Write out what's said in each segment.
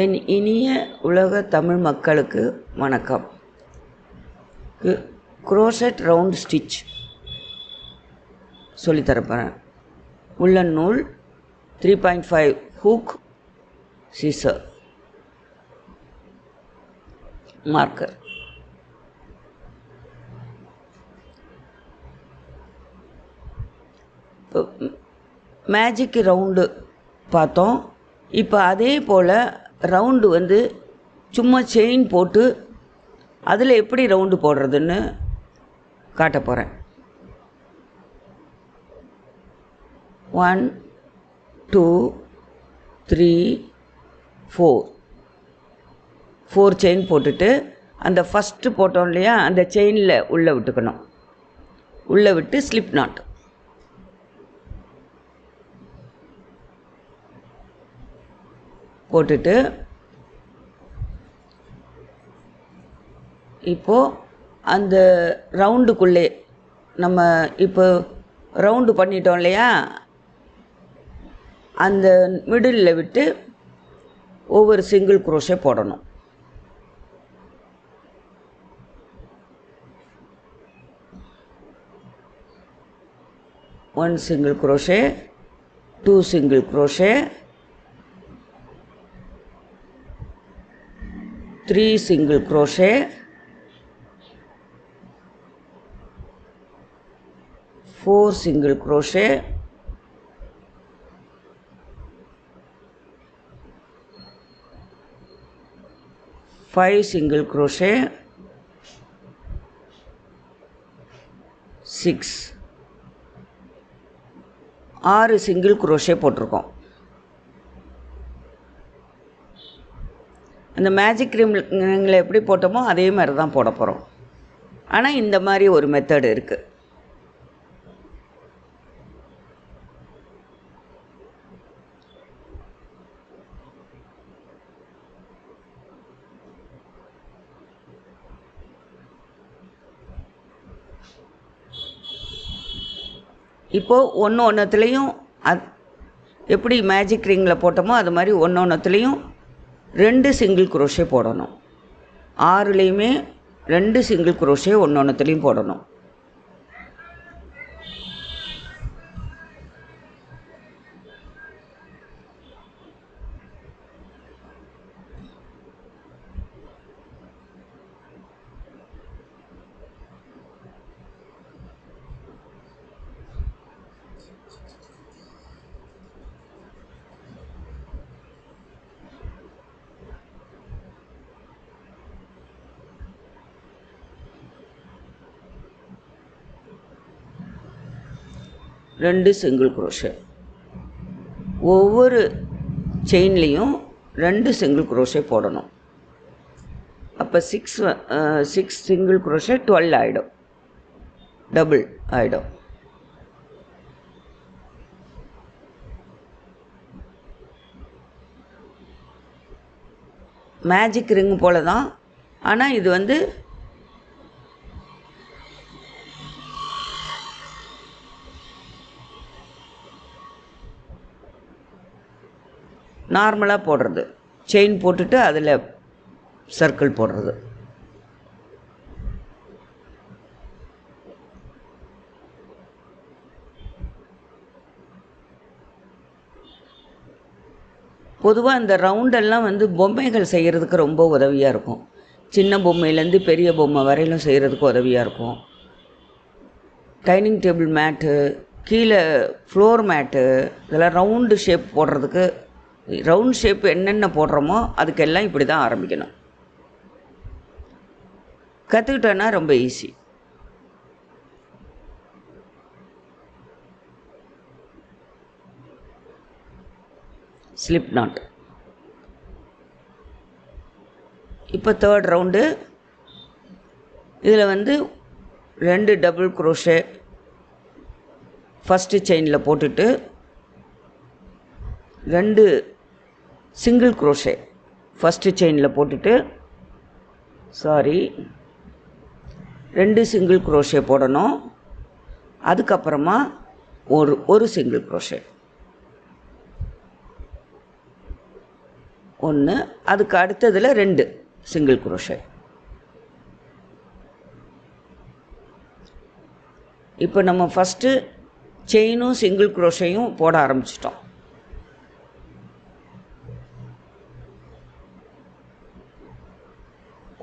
என் இனிய உலக தமிழ் மக்களுக்கு வணக்கம். குரோஷெட் ரவுண்ட் ஸ்டிச் சொல்லித்தரப்போகிறேன். உள்ளன் நூல், 3.5 hook, scissor, marker. Magic round பார்த்தோம். இப்போ அதே போல் ரவுண்டு சும்மா செயின் போட்டு அதில் எப்படி ரவுண்டு போடுறதுன்னு காட்ட போகிறேன். 1 2 3 4 செயின் போட்டுட்டு அந்த ஃபஸ்ட்டு போட்டோம் இல்லையா, அந்த செயினில் உள்ளே விட்டுக்கணும். உள்ளே விட்டு ஸ்லிப் நாட் போட்டுட்டு இப்போது அந்த ரவுண்டுக்குள்ளே நம்ம இப்போ ரவுண்டு பண்ணிட்டோம் இல்லையா, அந்த மிடில் விட்டு ஒவ்வொரு சிங்கிள் குரோஷே போடணும். One single crochet, 2 single crochet, 3 single crochet, 4 single crochet, 5 single crochet, 6 single crochet போட்டிருக்கோம். அந்த மேஜிக் ரிங்கில் எப்படி போட்டோமோ அதே மாதிரி தான் போட போகிறோம். ஆனால் இந்த மாதிரி ஒரு மெத்தடு இருக்குது. இப்போது ஒன்றுத்துலேயும் எப்படி மேஜிக் ரிங்கில் போட்டோமோ அது மாதிரி ஒன்றுத்துலேயும் 2 சிங்கிள் குரோஷே போடணும். 6லேயுமே 2 சிங்கிள் குரோஷே ஒன்றுத்துலேயும் போடணும். ரெண்டு சிங்கிள் குரோஷே, ஒவ்வொரு செயின்லேயும் 2 சிங்கிள் குரோஷே போடணும். அப்போ 6 சிங்கிள் குரோஷே 12 ஆகிடும், டபுள் ஆகிடும். மேஜிக் ரிங் போல தான், ஆனால் இது நார்மலாக போடுறது. செயின் போட்டுட்டு அதில் சர்க்கிள் போடுறது. பொதுவாக இந்த ரவுண்டெல்லாம் பொம்மைகள் செய்கிறதுக்கு ரொம்ப உதவியாக இருக்கும். சின்ன பொம்மையிலேருந்து பெரிய பொம்மை வரையிலும் செய்கிறதுக்கு உதவியாக இருக்கும். டைனிங் டேபிள் மேட்டு, கீழே ஃப்ளோர் மேட்டு, இதெல்லாம் ரவுண்டு ஷேப் போடுறதுக்கு, ரவுண்ட் ஷேப் என்னென்ன போடுறோமோ அதுக்கெல்லாம் இப்படி தான் ஆரம்பிக்கணும். கற்றுக்கிட்டோன்னா ரொம்ப ஈஸி. Slip not. இப்போ 3rd ரவுண்டு. இதில் 2 டபுள் குரோஷே ஃபஸ்ட்டு செயினில் போட்டுட்டு 2 சிங்கிள் குரோஷே ஃபஸ்ட்டு செயினில் போட்டுட்டு 2 சிங்கிள் குரோஷே போடணும். அதுக்கப்புறமா ஒரு சிங்கிள் குரோஷே, 1, அதுக்கு அடுத்ததில் 2 சிங்கிள் குரோஷே. இப்போ நம்ம ஃபஸ்ட்டு செயினும் சிங்கிள் குரோஷேயும் போட ஆரம்பிச்சிட்டோம்.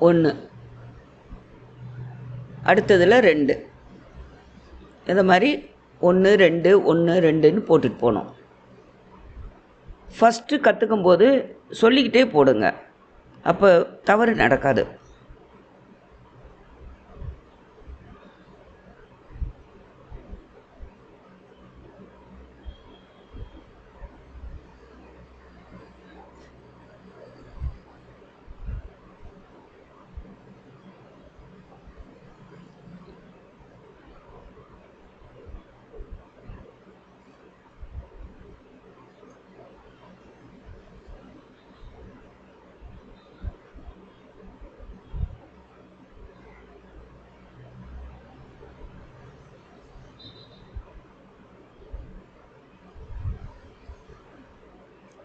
ஒன்று, அடுத்ததில் 2, இந்த மாதிரி 1 2 1 2ன்னு போட்டுட்டு போனோம். ஃபஸ்ட்டு கற்றுக்கும் போது சொல்லிக்கிட்டே போடுங்க, அப்போ தவறு நடக்காது.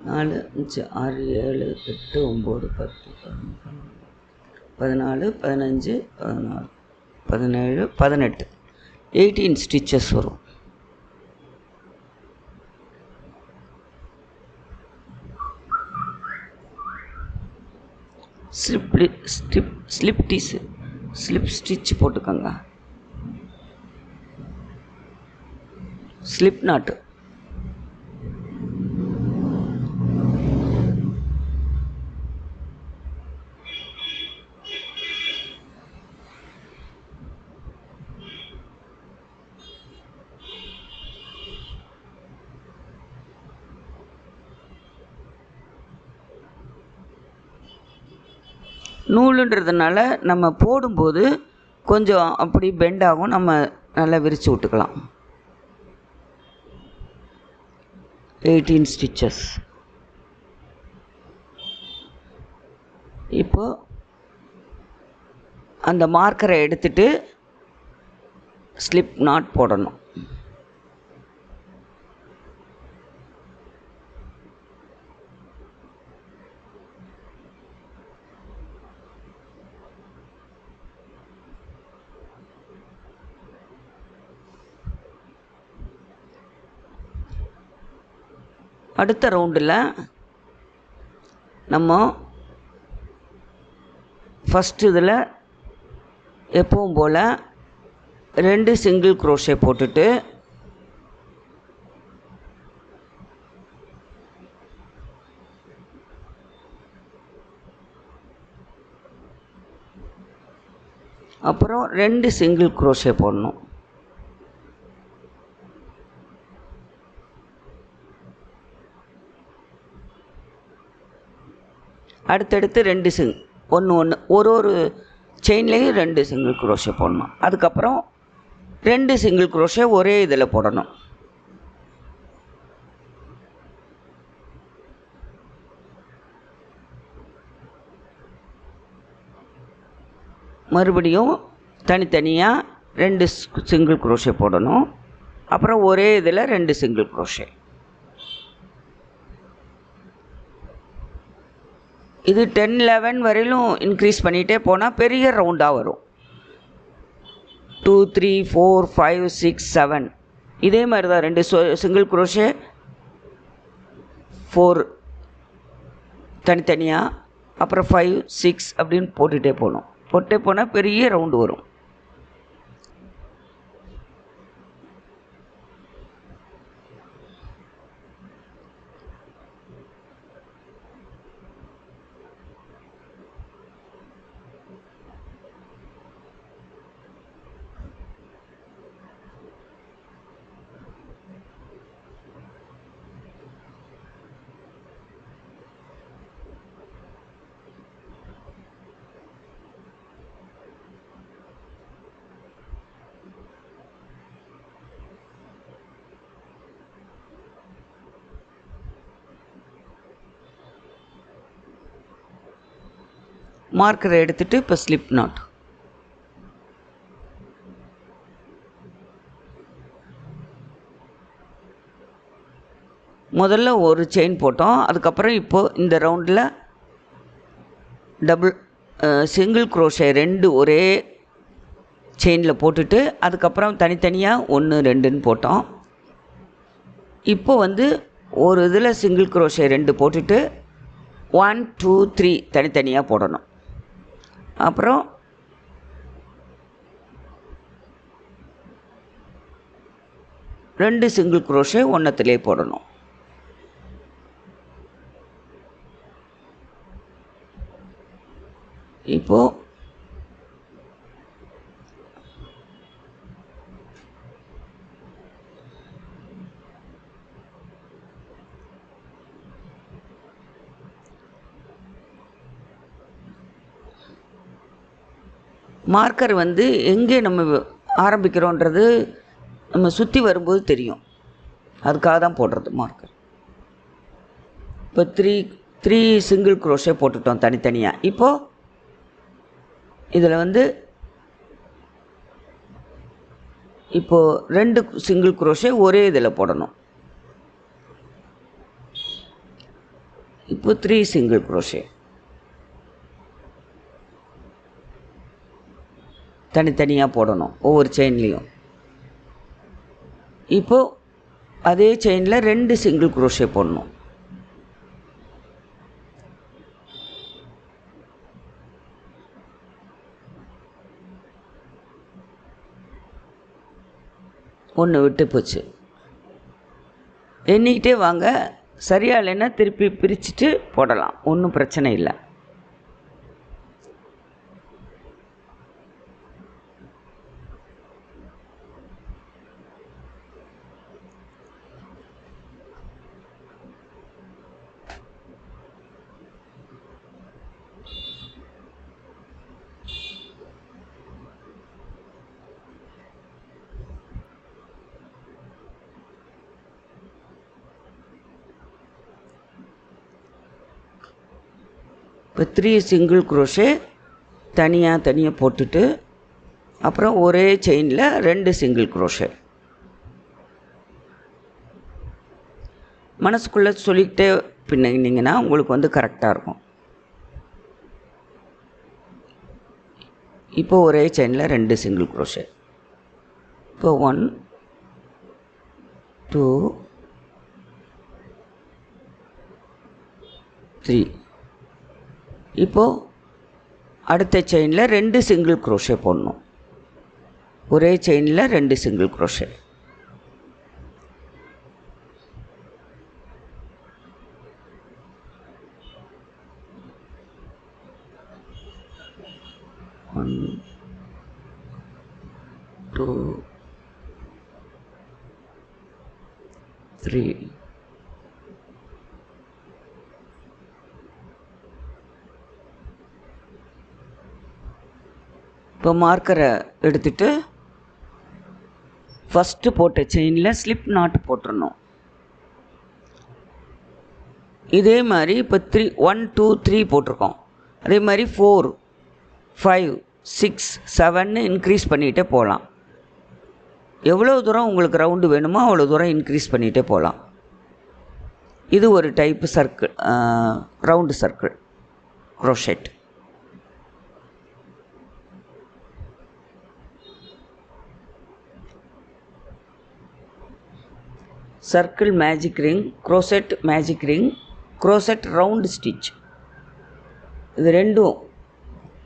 நாலு 5 6 7 8 9 10 14 15 16 17 18 18 ஸ்டிச்சஸ் வரும். ஸ்லிப் ஸ்டிச் போட்டுக்கோங்க. ஸ்லிப் நாட்டு நூலுன்றதுனால நம்ம போடும்போது கொஞ்சம் அப்படி பெண்ட் ஆகும், நம்ம நல்லா விரித்து விட்டுக்கலாம். 18 ஸ்டிச்சஸ். இப்போது அந்த மார்க்கரை எடுத்துட்டு ஸ்லிப் நாட் போடணும். அடுத்த ரவுண்டில் நம்ம ஃபஸ்ட்டு இதில் எப்பவும் போல் 2 சிங்கிள் குரோஷே போட்டுட்டு அப்புறம் 2 சிங்கிள் குரோஷே போடணும். அடுத்தடுத்து 2 ஒரு செயின்லேயும் 2 சிங்கிள் குரோஷே போடணும். அதுக்கப்புறம் 2 சிங்கிள் குரோஷே ஒரே இதில் போடணும். மறுபடியும் தனித்தனியாக 2 சிங்கிள் குரோஷே போடணும். அப்புறம் ஒரே இதில் 2 சிங்கிள் குரோஷே. இது 10 11 வரையிலும் இன்க்ரீஸ் பண்ணிகிட்டே போனால் பெரிய ரவுண்டாக வரும். 2 3 4 5 6 7 இதே மாதிரி தான் 2 சிங்கிள் குரோஷே 4 தனித்தனியாக, அப்புறம் 5 6 அப்படின்னு போட்டுகிட்டே போனால் பெரிய ரவுண்டு வரும். மார்க்கரை எடுத்துகிட்டு இப்போ ஸ்லிப் நாட். முதல்ல ஒரு செயின் போட்டோம், அதுக்கப்புறம் இப்போது இந்த ரவுண்டில் டபுள் சிங்கிள் க்ரோஷே 2 ஒரே செயினில் போட்டுட்டு அதுக்கப்புறம் தனித்தனியாக 1 2ன்னு போட்டோம். இப்போ வந்து ஒரு இதில் சிங்கிள் க்ரோஷே 2 போட்டுட்டு 1 2 3 தனித்தனியாக போடணும். அப்புறம் ரெண்டு சிங்கிள் க்ரோஷே ஒன்றத்திலே போடணும். இப்போது மார்க்கர் வந்து எங்கே நம்ம ஆரம்பிக்கிறோன்றது நம்ம சுற்றி வரும்போது தெரியும். அதுக்காக தான் போடுறது மார்க்கர். இப்போ 3 சிங்கிள் க்ரோஷே போட்டுட்டோம் தனித்தனியாக. இப்போது இதில் வந்து இப்போது 2 சிங்கிள் க்ரோஷே ஒரே இதில் போடணும். இப்போ 3 சிங்கிள் க்ரோஷே தனித்தனியாக போடணும் ஒவ்வொரு செயின்லேயும். இப்போது அதே செயினில் 2 சிங்கிள் க்ரோஷே போடணும். ஒன்று விட்டு போச்சு. எண்ணிக்கிட்டே வாங்க. சரியா இல்லைன்னா திருப்பி பிரிச்சுட்டு போடலாம், ஒன்றும் பிரச்சனை இல்லை. இப்போ 3 சிங்கிள் க்ரோஷே தனியாக போட்டுட்டு அப்புறம் ஒரே செயினில் 2 சிங்கிள் க்ரோஷே. மனசுக்குள்ளே சொல்லிக்கிட்டே பின்னிங்கன்னா உங்களுக்கு வந்து கரெக்டாக இருக்கும். இப்போ ஒரே செயினில் 2 சிங்கிள் க்ரோஷே. இப்போ 1 2 3. இப்போது அடுத்த செயினில் 2 சிங்கிள் க்ரோஷே போடணும். ஒரே செயினில் 2 சிங்கிள் க்ரோஷே. ஒன் 2 3. இப்போ மார்க்கரை எடுத்துகிட்டு ஃபஸ்ட்டு போட்ட செயினில் ஸ்லிப் நாட் போட்டுடணும். இதே மாதிரி இப்போ 1 2 3 போட்டிருக்கோம். அதே மாதிரி 4 5 6 7ன்னு இன்க்ரீஸ் பண்ணிகிட்டே போகலாம். எவ்வளோ தூரம் உங்களுக்கு ரவுண்டு வேணுமோ அவ்வளோ தூரம் இன்க்ரீஸ் பண்ணிகிட்டே போகலாம். இது ஒரு type circle, round circle crochet. Circle magic ring, crochet magic ring, crochet round stitch, இது ரெண்டும்